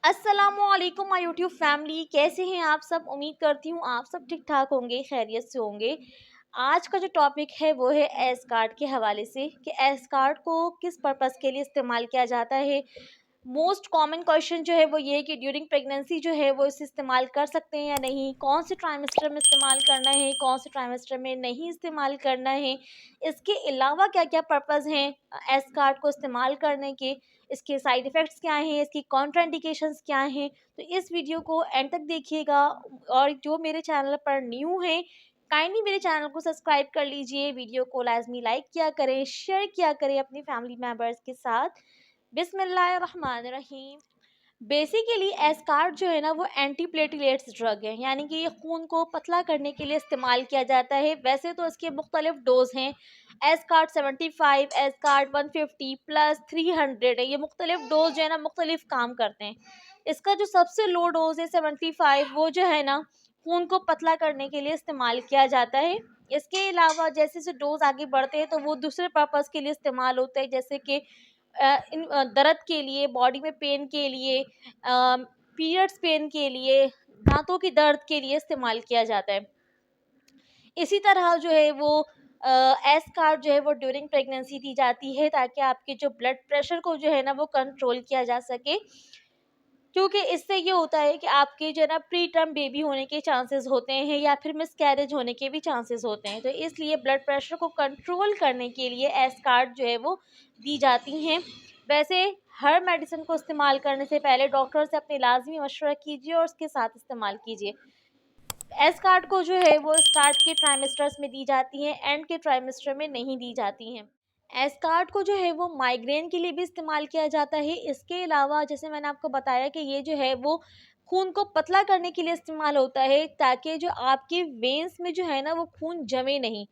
अस्सलामुअलैकुम my YouTube family, कैसे हैं आप सब। उम्मीद करती हूँ आप सब ठीक ठाक होंगे, खैरियत से होंगे। आज का जो टॉपिक है वो है एस कार्ड के हवाले से कि एस कार्ड को किस पर्पज़ के लिए इस्तेमाल किया जाता है। मोस्ट कॉमन क्वेश्चन जो है वो ये है कि ड्यूरिंग प्रेगनेंसी जो है वो इसे इस्तेमाल कर सकते हैं या नहीं, कौन से ट्राइमेस्टर में इस्तेमाल करना है, कौन से ट्राइमेस्टर में नहीं इस्तेमाल करना है, इसके अलावा क्या क्या पर्पज़ हैं एस कार्ड को इस्तेमाल करने के, इसके साइड इफ़ेक्ट्स क्या हैं, इसकी कॉन्ट्राइंडिकेशंस क्या हैं। तो इस वीडियो को एंड तक देखिएगा। और जो मेरे चैनल पर न्यू हैं, काइंडली मेरे चैनल को सब्सक्राइब कर लीजिए, वीडियो को लाजमी लाइक किया करें, शेयर किया करें अपनी फैमिली मेम्बर्स के साथ। बिस्मिल्लाहिर्रहमानिर्रहीम। बेसिकली एस्कार्ट जो है ना वो एंटीप्लेटलेट्स ड्रग है, यानी कि ये खून को पतला करने के लिए इस्तेमाल किया जाता है। वैसे तो इसके मुख्तलिफ डोज हैं। एस्कार्ट 75, एस्कार्ट 150 प्लस 300 है। ये मुख्तलिफ डोज जो है ना मुख्तलिफ काम करते हैं। इसका जो सबसे लो डोज है 75, वो जो है ना खून को पतला करने के लिए इस्तेमाल किया जाता है। इसके अलावा जैसे जैसे डोज आगे बढ़ते हैं तो वो दूसरे पर्पज़ के लिए इस्तेमाल होते हैं, जैसे कि दर्द के लिए, बॉडी में पेन के लिए, पीरियड्स पेन के लिए, दांतों की दर्द के लिए इस्तेमाल किया जाता है। इसी तरह जो है वो एस कार्ड जो है वो ड्यूरिंग प्रेगनेंसी दी जाती है, ताकि आपके जो ब्लड प्रेशर को जो है ना वो कंट्रोल किया जा सके। क्योंकि इससे ये होता है कि आपके जो है ना प्री टर्म बेबी होने के चांसेस होते हैं या फिर मिसकैरेज होने के भी चांसेस होते हैं। तो इसलिए ब्लड प्रेशर को कंट्रोल करने के लिए एस कार्ड जो है वो दी जाती हैं। वैसे हर मेडिसिन को इस्तेमाल करने से पहले डॉक्टर से अपनी लाजमी मशवरा कीजिए और उसके साथ इस्तेमाल कीजिए। एस कार्ड को जो है वो स्टार्ट के ट्राइमेस्टर्स में दी जाती हैं, एंड के ट्राइमेस्टर में नहीं दी जाती हैं। एस कार्ड को जो है वो माइग्रेन के लिए भी इस्तेमाल किया जाता है। इसके अलावा जैसे मैंने आपको बताया कि ये जो है वो खून को पतला करने के लिए इस्तेमाल होता है, ताकि जो आपके वेन्स में जो है ना वो खून जमे नहीं।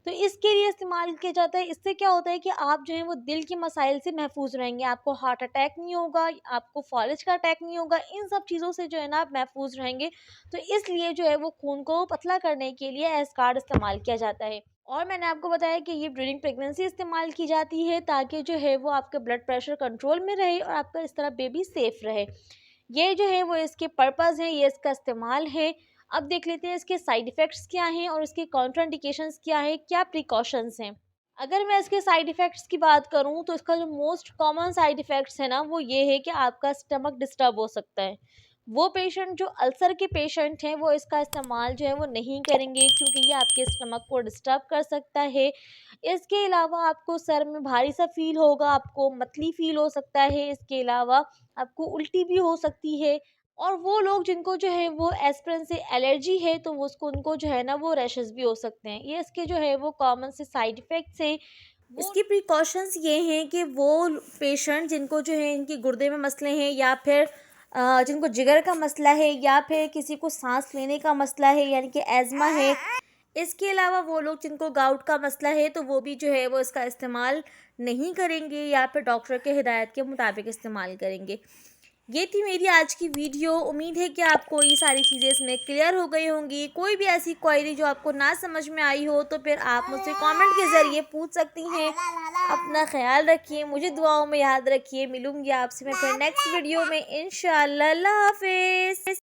तो इसके लिए इस्तेमाल किया जाता है। इससे क्या होता है कि आप जो है वो दिल के मसाइल से महफूज रहेंगे, आपको हार्ट अटैक नहीं होगा, आपको फॉलेज का अटैक नहीं होगा, इन सब चीज़ों से जो है ना आप महफूज रहेंगे। तो इसलिए जो है वो खून को पतला करने के लिए एस कार्ड इस्तेमाल किया जाता है। और मैंने आपको बताया कि ये ड्यूरिंग प्रेगनेंसी इस्तेमाल की जाती है, ताकि जो है वो आपका ब्लड प्रेशर कंट्रोल में रहे और आपका इस तरह बेबी सेफ रहे। ये जो है वो इसके पर्पज़ हैं, ये इसका इस्तेमाल है। अब देख लेते हैं इसके साइड इफ़ेक्ट्स क्या हैं और इसके कॉन्ट्राइंडिकेशंस क्या हैं, क्या प्रिकॉशंस हैं। अगर मैं इसके साइड इफ़ेक्ट्स की बात करूँ तो इसका जो मोस्ट कॉमन साइड इफ़ेक्ट्स है ना वो ये है कि आपका स्टमक डिस्टर्ब हो सकता है। वो पेशेंट जो अल्सर के पेशेंट हैं वो इसका इस्तेमाल जो है वो नहीं करेंगे, क्योंकि ये आपके स्टमक को डिस्टर्ब कर सकता है। इसके अलावा आपको सर में भारी सा फ़ील होगा, आपको मतली फ़ील हो सकता है। इसके अलावा आपको उल्टी भी हो सकती है। और वो लोग जिनको जो है वो एस्पिरिन से एलर्जी है तो वो उसको उनको जो है ना वो रैशेस भी हो सकते हैं। ये इसके जो है वो कॉमन से साइड इफ़ेक्ट्स हैं। इसकी प्रिकॉशंस ये हैं कि वो पेशेंट जिनको जो है इनके गुर्दे में मसले हैं, या फिर जिनको जिगर का मसला है, या फिर किसी को सांस लेने का मसला है यानी कि एज़मा है। इसके अलावा वो लोग जिनको गाउट का मसला है तो वो भी जो है वो इसका इस्तेमाल नहीं करेंगे, या फिर डॉक्टर के हिदायत के मुताबिक इस्तेमाल करेंगे। ये थी मेरी आज की वीडियो। उम्मीद है कि आपको ये सारी चीज़ें इसमें क्लियर हो गई होंगी। कोई भी ऐसी क्वेरी जो आपको ना समझ में आई हो तो फिर आप मुझसे कमेंट के ज़रिए पूछ सकती हैं। अपना ख्याल रखिए, मुझे दुआओं में याद रखिए। मिलूँगी आपसे मैं फिर नेक्स्ट वीडियो में इंशाअल्लाह। अल्लाह हाफ़िज़।